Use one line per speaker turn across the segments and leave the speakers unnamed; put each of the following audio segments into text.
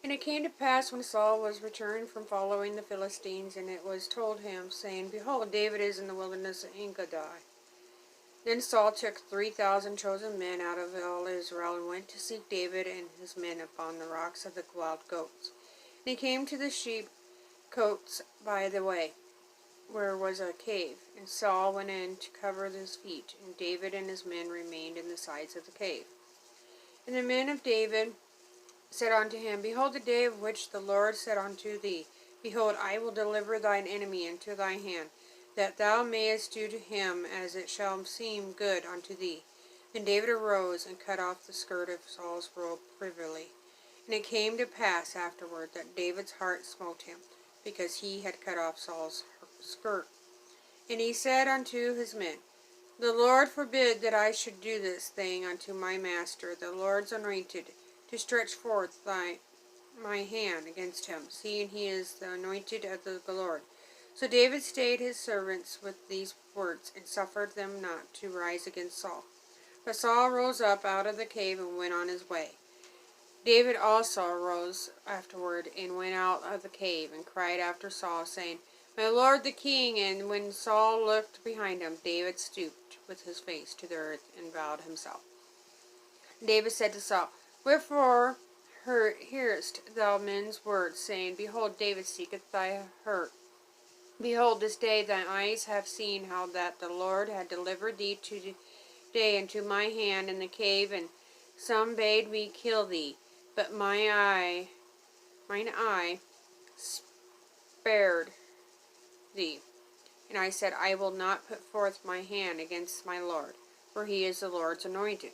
And it came to pass when Saul was returned from following the Philistines, and it was told him, saying, Behold, David is in the wilderness of Engedi. Then Saul took 3,000 chosen men out of all Israel, and went to seek David and his men upon the rocks of the wild goats. And he came to the sheep cotes by the way, where was a cave, and Saul went in to cover his feet, and David and his men remained in the sides of the cave. And the men of David said unto him, Behold, the day of which the Lord said unto thee, Behold, I will deliver thine enemy into thy hand, that thou mayest do to him as it shall seem good unto thee. Then David arose and cut off the skirt of Saul's robe privily. And it came to pass afterward that David's heart smote him, because he had cut off Saul's skirt. And he said unto his men, The Lord forbid that I should do this thing unto my master, the Lord's anointed, to stretch forth my hand against him, seeing he is the anointed of the Lord. So David stayed his servants with these words, and suffered them not to rise against Saul. But Saul rose up out of the cave and went on his way. David also arose afterward, and went out of the cave, and cried after Saul, saying, My lord the king. And when Saul looked behind him, David stooped with his face to the earth, and bowed himself. David said to Saul, Wherefore hearest thou men's words, saying, Behold, David seeketh thy hurt. Behold, this day thine eyes have seen how that the Lord had delivered thee today into my hand in the cave, and some bade me kill thee, but mine eye spared thee. And I said, I will not put forth my hand against my Lord, for he is the Lord's anointed.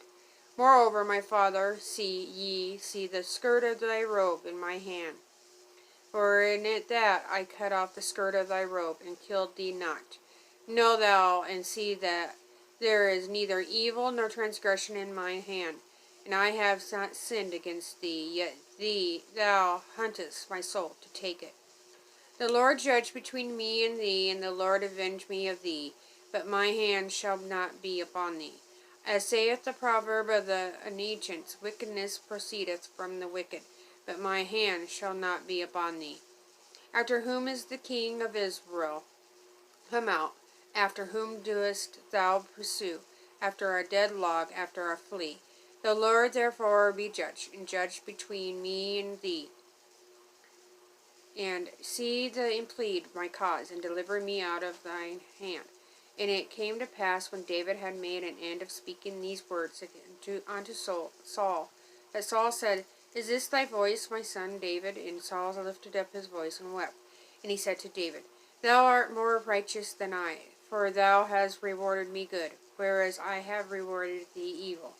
Moreover, my father, see the skirt of thy robe in my hand. For in it that I cut off the skirt of thy robe, and killed thee not. Know thou, and see that there is neither evil nor transgression in my hand, and I have not sinned against thee, yet thou huntest my soul to take it. The Lord judge between me and thee, and the Lord avenge me of thee, but my hand shall not be upon thee. As saith the proverb of the ancients, Wickedness proceedeth from the wicked, but my hand shall not be upon thee. After whom is the king of Israel come out? After whom doest thou pursue? After a dead log, after a flea. The Lord therefore be judge, and judge between me and thee. And and plead my cause, and deliver me out of thine hand. And it came to pass, when David had made an end of speaking these words unto Saul, that Saul said, Is this thy voice, my son David? And Saul lifted up his voice and wept. And he said to David, Thou art more righteous than I, for thou hast rewarded me good, whereas I have rewarded thee evil.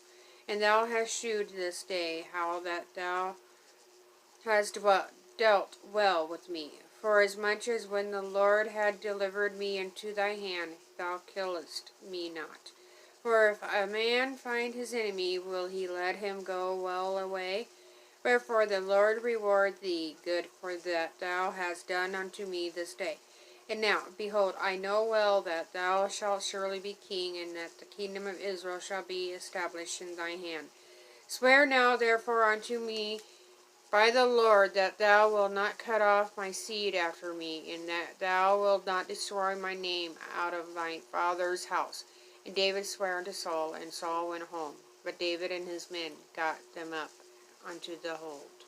And thou hast shewed this day how that thou hast dealt well with me, for as much as when the Lord had delivered me into thy hand, thou killedst me not. For if a man find his enemy, will he let him go well away? Wherefore the Lord reward thee good for that thou hast done unto me this day. And now, behold, I know well that thou shalt surely be king, and that the kingdom of Israel shall be established in thy hand. Swear now therefore unto me by the Lord that thou wilt not cut off my seed after me, and that thou wilt not destroy my name out of thy father's house. And David sware unto Saul, and Saul went home. But David and his men got them up unto the hold.